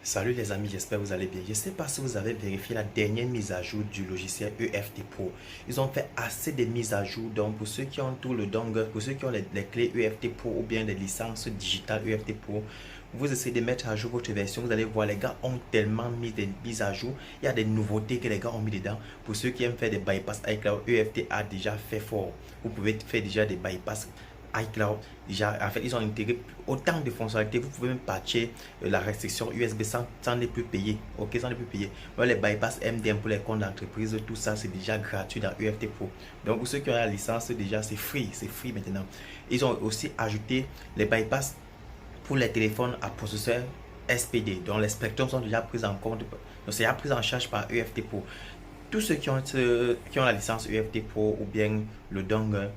Salut les amis, j'espère que vous allez bien. Je ne sais pas si vous avez vérifié la dernière mise à jour du logiciel EFT Pro. Ils ont fait assez de mises à jour. Donc pour ceux qui ont tout le dongle, pour ceux qui ont les clés EFT Pro ou bien les licences digitales EFT Pro, vous essayez de mettre à jour votre version. Vous allez voir, les gars ont tellement mis des mises à jour. Il y a des nouveautés que les gars ont mis dedans. Pour ceux qui aiment faire des bypass iCloud, EFT a déjà fait fort. Vous pouvez faire déjà des bypass iCloud. Déjà, en fait, ils ont intégré autant de fonctionnalités. Vous pouvez même patcher la restriction USB sans les plus payer. Ok, sans les plus payer. Moi, les bypass MDM pour les comptes d'entreprise, tout ça, c'est déjà gratuit dans EFT Pro. Donc, pour ceux qui ont la licence, déjà, c'est free maintenant. Ils ont aussi ajouté les bypass pour les téléphones à processeur SPD. Donc, les spectrums sont déjà pris en compte. Donc, c'est déjà pris en charge par EFT Pro. Tous ceux qui ont la licence EFT Pro ou bien le dongle,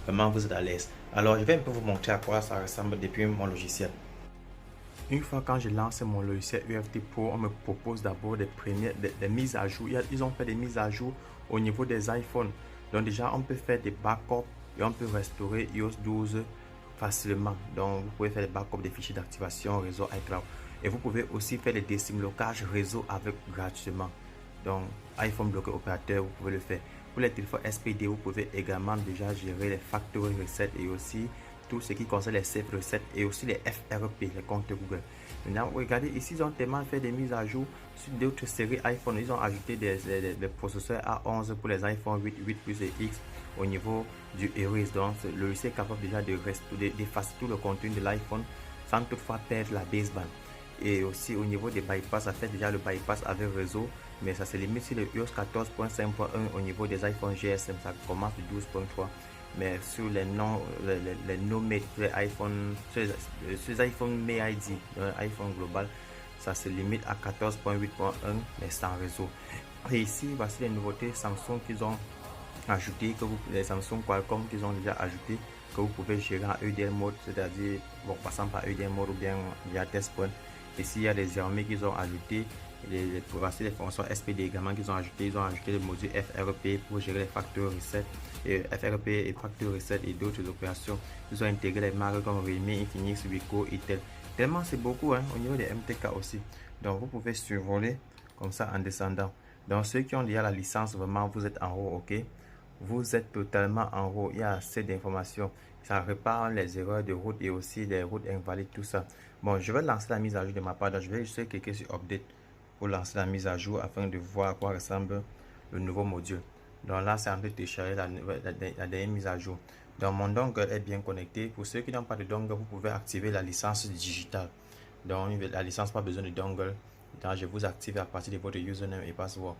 vraiment, vous êtes à l'aise. Alors, je vais un peu vous montrer à quoi ça ressemble depuis mon logiciel. Une fois quand je lance mon logiciel EFT Pro, on me propose d'abord des mises à jour. Ils ont fait des mises à jour au niveau des iPhones. Donc déjà, on peut faire des backups et on peut restaurer iOS 12 facilement. Donc, vous pouvez faire des backups des fichiers d'activation réseau iCloud. Et vous pouvez aussi faire des désimlocages réseau avec gratuitement. Donc, iPhone bloqué opérateur, vous pouvez le faire. Pour les téléphones SPD, vous pouvez également déjà gérer les factory reset et aussi tout ce qui concerne les safe recettes et aussi les FRP, les comptes Google. Maintenant, regardez ici, ils ont tellement fait des mises à jour sur d'autres séries iPhone. Ils ont ajouté des processeurs A11 pour les iPhone 8, 8 Plus et X au niveau du Erase. Donc, le logiciel est capable déjà d'effacer tout le contenu de l'iPhone sans toutefois perdre la baseband. Et aussi au niveau des bypass, ça fait déjà le bypass avec réseau, mais ça se limite sur le iOS 14.5.1 au niveau des iPhone GSM. Ça commence du 12.3. Mais sur les nommés, les iPhone, sur les iPhone May ID, iPhone global, ça se limite à 14.8.1 mais sans réseau. Et ici, voici les nouveautés Samsung qu'ils ont ajouté, les Samsung Qualcomm qu'ils ont déjà ajouté, que vous pouvez gérer en EDL mode, c'est-à-dire bon, passant par EDL mode ou bien via test point. Ici, il y a les Xiaomi qu'ils ont ajouté. Voici les fonctions SPD également qu'ils ont ajouté. Ils ont ajouté le module FRP pour gérer les facteurs reset, et FRP et facteurs reset et d'autres opérations. Ils ont intégré les marques comme Realme, Infinix, Wiko, Itel. Tellement c'est beaucoup hein, au niveau des MTK aussi. Donc vous pouvez survoler comme ça en descendant. Donc ceux qui ont déjà la licence, vraiment vous êtes en haut, ok. Vous êtes totalement en haut. Il y a assez d'informations. Ça répare les erreurs de route et aussi les routes invalides, tout ça. Bon, je vais lancer la mise à jour de ma part. Donc, je vais juste cliquer sur Update pour lancer la mise à jour afin de voir à quoi ressemble le nouveau module. Donc là, c'est en train de télécharger la dernière mise à jour. Donc mon dongle est bien connecté. Pour ceux qui n'ont pas de dongle, vous pouvez activer la licence digitale. Donc la licence, pas besoin de dongle. Donc je vous active à partir de votre username et password.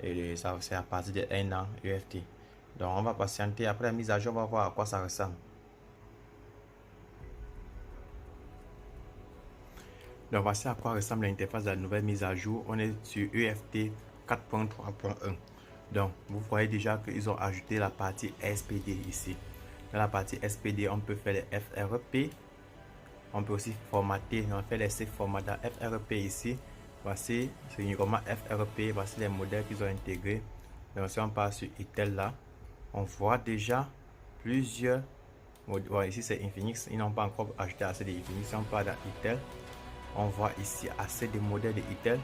Et ça, c'est à partir de 1 an EFT. Donc on va patienter. Après la mise à jour, on va voir à quoi ça ressemble. Donc voici à quoi ressemble l'interface de la nouvelle mise à jour. On est sur EFT 4.3.1. Donc vous voyez déjà qu'ils ont ajouté la partie SPD ici. Dans la partie SPD, on peut faire les FRP. On peut aussi formater. On fait les formats dans FRP ici. Voici c'est uniquement FRP. Voici les modèles qu'ils ont intégrés. Donc si on passe sur Itel là, on voit déjà plusieurs. Bon, ici c'est Infinix. Ils n'ont pas encore ajouté assez de Infinix. Si on part dans Itel, on voit ici assez de modèles de Itel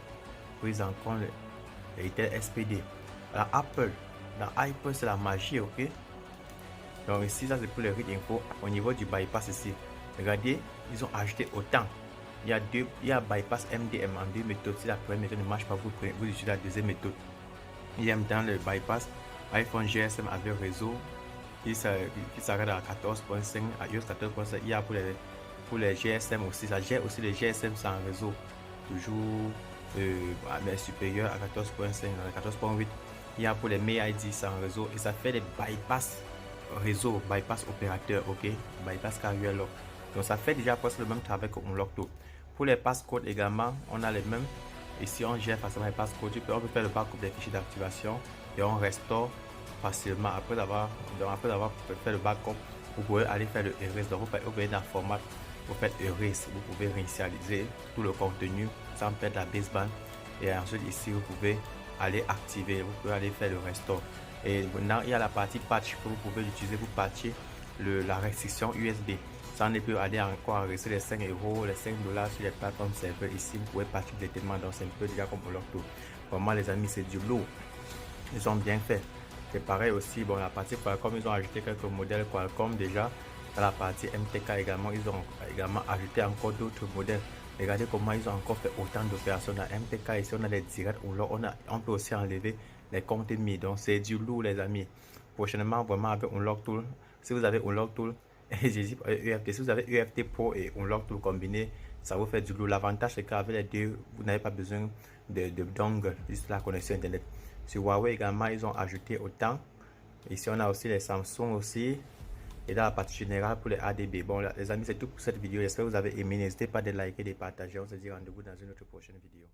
pris en compte le Itel SPD. Dans Apple, c'est la magie, ok. Donc ici ça c'est pour les read info. Au niveau du bypass ici, regardez, ils ont ajouté autant. Il y a bypass MDM en deux méthodes. Si la première méthode ne marche pas, vous utilisez la deuxième méthode. Il y a dans le bypass iPhone GSM avec réseau qui s'arrête à 14.5 à iOS 14.5. Il y a pour les GSM aussi, ça gère aussi les GSM sans réseau, toujours mais supérieur à 14.5, 14.8. Il y a pour les May ID sans réseau et ça fait des bypass réseau, bypass opérateur, ok, bypass carrier lock. Donc ça fait déjà presque le même travail que Unlock tout. Pour les passcodes également, on a les mêmes. Ici on gère facilement les passcodes. On peut faire le backup des fichiers d'activation et on restaure facilement après avoir fait le backup. Vous pouvez aller faire le erase. Donc vous pouvez dans le format, vous faites erase, vous pouvez réinitialiser tout le contenu sans perdre la baseband. Et ensuite ici vous pouvez aller activer, vous pouvez aller faire le restore. Et maintenant il y a la partie patch que vous pouvez utiliser pour patcher la restriction USB. Ça n'est plus aller encore enregistrer les 5 euros, les 5 dollars sur les plateformes serveurs ici. Vous pouvez partir directement, donc c'est un peu déjà comme Unlock Tool. Vraiment les amis, c'est du lourd. Ils ont bien fait. C'est pareil aussi, bon, la partie Qualcomm, ils ont ajouté quelques modèles Qualcomm déjà. Dans la partie MTK également, ils ont également ajouté encore d'autres modèles. Regardez comment ils ont encore fait autant d'opérations dans MTK. Ici, on a les directs ou là, on peut aussi enlever les comptes mis. Donc, c'est du lourd, les amis. Prochainement, vraiment, avec Unlock Tool, si vous avez Unlock Tool, si vous avez UFT Pro et Unlock Tool combiné, ça vous fait du lourd. L'avantage, c'est qu'avec les deux, vous n'avez pas besoin de dongle, juste la connexion Internet. Sur Huawei également, ils ont ajouté autant. Ici, on a aussi les Samsung aussi. Et dans la partie générale pour les ADB. Bon, les amis, c'est tout pour cette vidéo. J'espère que vous avez aimé. N'hésitez pas de liker, de partager. On se dit rendez-vous dans une autre prochaine vidéo.